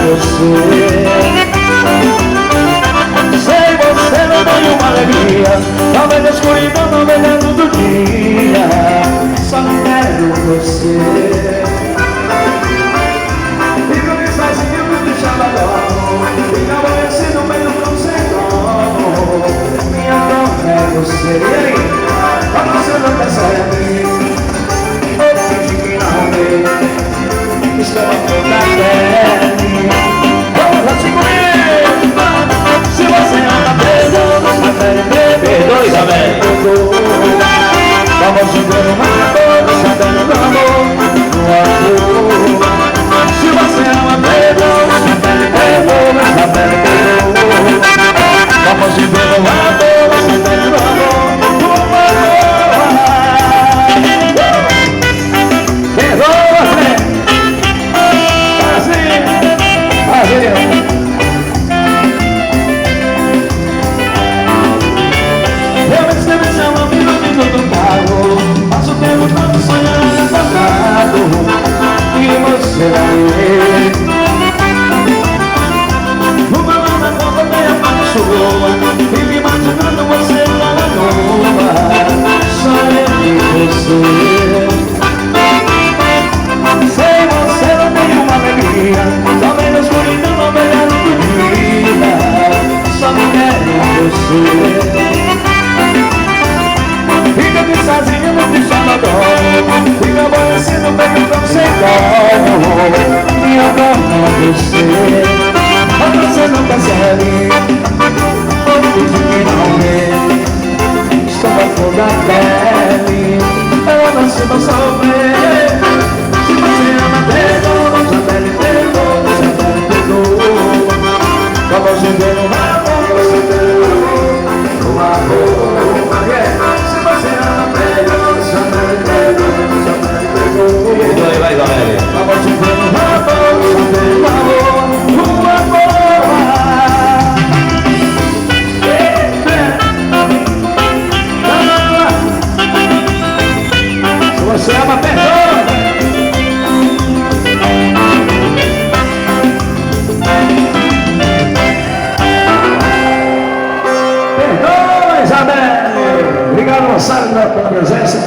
você. Sei você não tem uma alegria, talvez a escuridão não venha todo dia. Só quero você. Fico me sozinho, me deixando agora. Fica amanhecido, meio não sei como. Minha dor é você. E aí? Mas você não percebe. Eu fingi que não vê. Estou a flor da pele. Vamos assim comigo. Se você ama, perdoa. Se você perdoa, Isabel. Vamos viver uma coisa, sabendo do amor, do amor. Se você ama, perdoa. Sabendo perdoa, sabendo perdoa. Vamos viver uma coisa, sabendo do amor, do amor. Perdoa, Fred. Assim. Passo o tempo todo sonhando acordado e você vai. No balão da conta tem a pessoa, vive imaginando você lá na rua. Só eu e você. Sei você não tem uma alegria, talvez na escuridão não venha no dia. Só quero você. Fica aqui sozinho no pichado agora. Fica aborrecido, bem que não sei como. Minha dor é você. Mas você não percebe. Eu fingi que não vê. Estou a flor da pele. Eu não sei mais sofrer. Se você ama, perdoa. Se a pele perdoa, se a pele perdoa. Vamos viver no amor, você tem o amor. Vai, Valéria. Vamos viver no amor, sabendo o amor, o amor. Se você ama, perdoa. Perdoa, Isabel. Obrigado, moçada, pela presença.